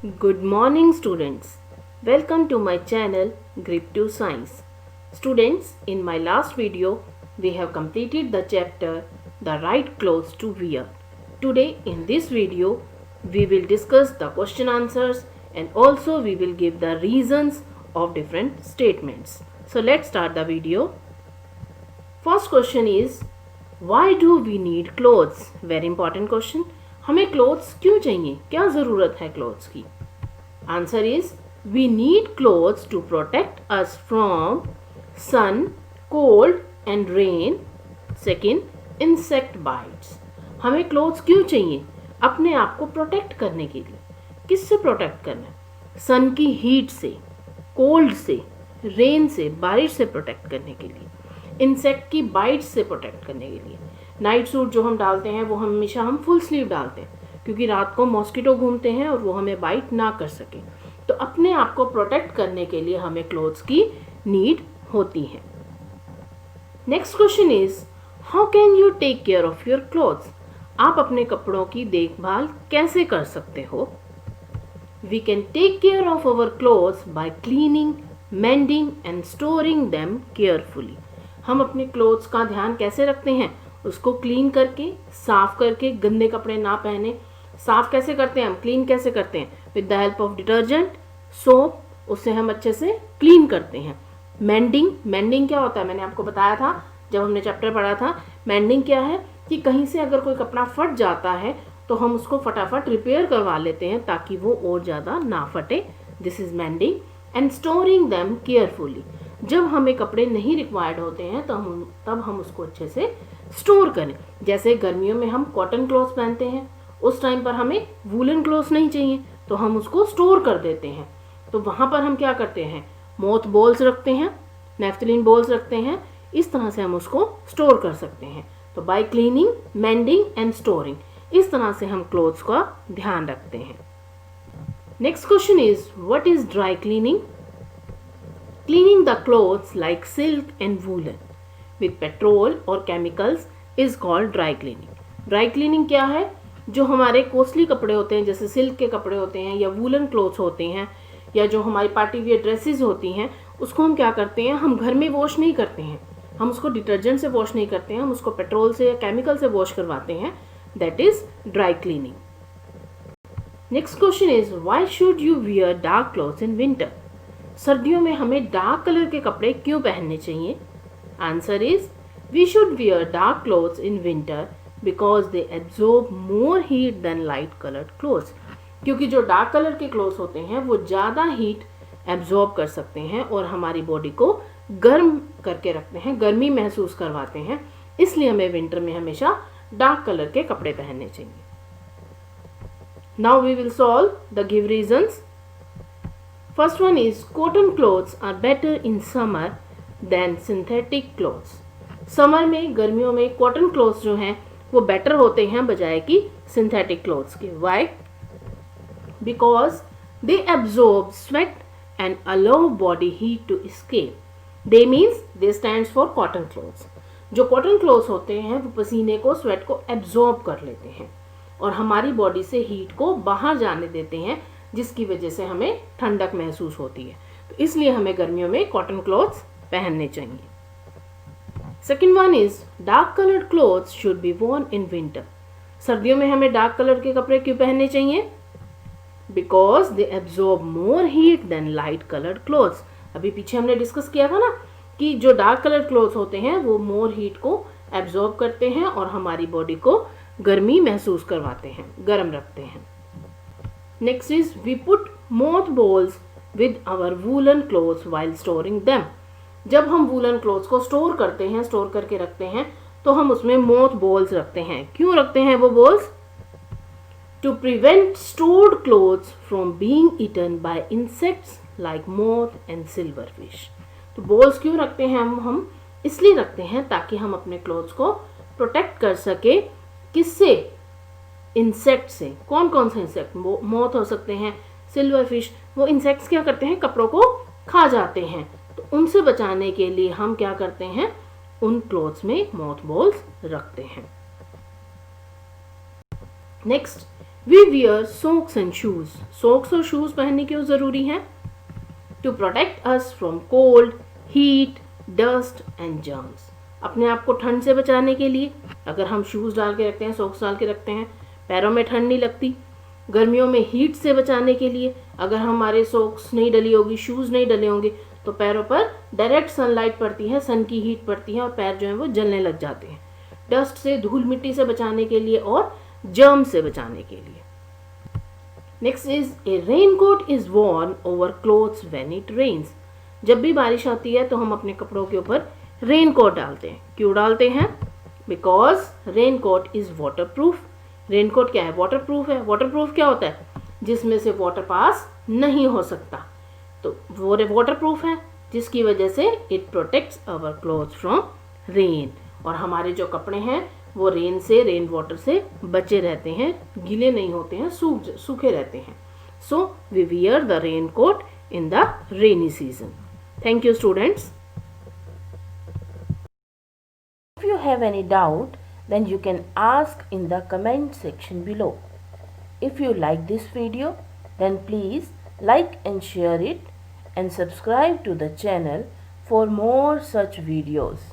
Good morning, students. Welcome to my channel Grip 2 Science. Students, in my last video, we have completed the chapter The Right Clothes to Wear. Today, in this video, we will discuss the question answers and also we will give the reasons of different statements. So, let's start the video. First question is, why do we need clothes? Very important question. हमें clothes क्यों चाहिए? क्या ज़रूरत है clothes की? Answer is we need clothes to protect us from sun, cold and rain. Second, insect bites. हमें clothes क्यों चाहिए? अपने आप को प्रोटेक्ट करने के लिए. किससे प्रोटेक्ट करना है? सन की हीट से, कोल्ड से, रेन से, बारिश से प्रोटेक्ट करने के लिए, इंसेक्ट की बाइट्स से प्रोटेक्ट करने के लिए. नाइट सूट जो हम डालते हैं वो हमेशा हम फुल स्लीव डालते हैं क्योंकि रात को मॉस्किटो घूमते हैं और वो हमें बाइट ना कर सके. तो अपने आप को प्रोटेक्ट करने के लिए हमें क्लोथ्स की नीड होती है. Next question is, how can you take care of your clothes? आप अपने कपड़ों की देखभाल कैसे कर सकते हो? We can take care of our clothes by cleaning, mending and storing them carefully. हम अपने क्लोथ्स का ध्यान कैसे रखते हैं? उसको क्लीन करके, साफ करके, गंदे कपड़े ना पहने. साफ कैसे करते हैं हम? क्लीन कैसे करते हैं? With the help of detergent, soap, उससे हम अच्छे से क्लीन करते हैं. मेंडिंग, मेंडिंग क्या होता है? मैंने आपको बताया था जब हमने चैप्टर पढ़ा था. मेंडिंग क्या है कि कहीं से अगर कोई कपड़ा फट जाता है तो हम उसको फटाफट रिपेयर करवा लेते हैं ताकि वो और ज़्यादा ना फटे. This is mending. And storing them carefully. जब हमें कपड़े नहीं रिक्वायर्ड होते हैं तब हम उसको अच्छे से स्टोर करें. जैसे गर्मियों में हम कॉटन क्लॉथ्स पहनते हैं, उस टाइम पर हमें वूलन क्लॉथ्स नहीं चाहिए तो हम उसको स्टोर कर देते हैं. तो वहाँ पर हम क्या करते हैं? मोथ बॉल्स रखते हैं, नेफ्थलीन बॉल्स रखते हैं. इस तरह से हम उसको स्टोर कर सकते हैं. तो bye cleaning, mending and storing, इस तरह से हम क्लोथ्स का ध्यान रखते हैं. Next question is, what is dry cleaning? Cleaning the clothes like silk and woolen with petrol or chemicals is called dry cleaning. Dry cleaning क्या है? जो हमारे कोस्टली कपड़े होते हैं, जैसे सिल्क के कपड़े होते हैं या वूलन क्लोथ्स होते हैं या जो हमारी पार्टी वियर ड्रेसेस होती हैं, उसको हम क्या करते हैं? हम घर में वॉश नहीं करते हैं, हम उसको डिटर्जेंट से वॉश नहीं करते हैं, हम उसको पेट्रोल से या केमिकल से वॉश करवाते हैं. That is dry cleaning. Next question is, why should you wear dark clothes in winter? सर्दियों में हमें डार्क कलर के कपड़े क्यों पहनने चाहिए? Answer is, we should wear dark clothes in winter because they absorb more heat than light coloured clothes. क्योंकि जो डार्क कलर के क्लोथ्स होते हैं वो ज़्यादा हीट एब्जॉर्ब कर सकते हैं और हमारी बॉडी को गर्म करके रखते हैं, गर्मी महसूस करवाते हैं. इसलिए हमें विंटर में हमेशा डार्क कलर के कपड़े पहनने चाहिए. Now we will solve the give reasons. First one is, cotton clothes are better in summer than synthetic clothes. Summer में, गर्मियों में कॉटन क्लोथ्स जो हैं वो बेटर होते हैं बजाय कि सिंथेटिक क्लोथ्स के. Why? Because they absorb sweat and allow body heat to escape. They means they stands for cotton clothes. जो कॉटन क्लोथ्स होते हैं वो पसीने को, स्वेट को एब्जॉर्ब कर लेते हैं और हमारी बॉडी से हीट को बाहर जाने देते हैं, जिसकी वजह से हमें ठंडक महसूस होती है. तो इसलिए हमें गर्मियों में कॉटन क्लॉथ्स पहनने चाहिए. Second one is, dark coloured clothes should be Warne in winter. सर्दियों में हमें डार्क कलर के कपड़े क्यों पहनने चाहिए? Because they absorb more heat than light coloured clothes. अभी पीछे हमने डिस्कस किया था ना कि जो डार्क कलर्ड क्लॉथ्स होते हैं वो मोर हीट को एब्जॉर्ब करते हैं और हमारी बॉडी को गर्मी महसूस करवाते हैं, गर्म रखते हैं. Next is, we put moth balls with our woolen clothes while storing them. जब हम वूलन क्लोथ्स को स्टोर करते हैं, स्टोर करके रखते हैं, तो हम उसमें मोथ बॉल्स रखते हैं. क्यों रखते हैं वो balls? To prevent stored clothes from being eaten by insects like moth and silver fish. तो बॉल्स क्यों रखते हैं हम इसलिए रखते हैं ताकि हम अपने क्लोथ्स को प्रोटेक्ट कर सके. किससे? इंसेक्ट से. कौन कौन से इंसेक्ट? मोथ हो सकते हैं, सिल्वर फिश. वो इंसेक्ट्स क्या करते हैं? कपड़ों को खा जाते हैं. तो उनसे बचाने के लिए हम क्या करते हैं? उन क्लोथ्स में मोथ बॉल्स रखते हैं. Next, We wear socks and shoes. Socks और shoes पहनने क्यों ज़रूरी हैं? To protect us from cold, heat, dust and germs. अपने आप को ठंड से बचाने के लिए अगर हम शूज़ डाल के रखते हैं, सॉक्स डाल के रखते हैं, पैरों में ठंड नहीं लगती. गर्मियों में हीट से बचाने के लिए अगर हमारे सॉक्स नहीं डली होगी, शूज़ नहीं डले होंगे, तो पैरों पर डायरेक्ट सनलाइट पड़ती है, सन की हीट पड़ती है और पैर जो है वो जलने लग जाते हैं. डस्ट से, धूल मिट्टी से बचाने के लिए और जर्म से बचाने के लिए. Next is a raincoat is worn over clothes when it rains. जब भी बारिश आती है तो हम अपने कपड़ों के ऊपर रेनकोट डालते हैं. क्यों डालते हैं? Because raincoat is water proof. Raincoat क्या है? वाटर प्रूफ है. वाटर प्रूफ क्या होता है? जिसमें से वाटर पास नहीं हो सकता. तो वो वाटर प्रूफ है जिसकी वजह से it protects our clothes from rain. और हमारे जो कपड़े हैं वो रेन से, रेन वाटर से बचे रहते हैं, गीले नहीं होते हैं, सूखे रहते हैं. So we wear the rain coat in the rainy season. Thank you students. If you have any doubt, then you can ask in the comment section below. If you like this video, then please like and share it and subscribe to the channel for more such videos.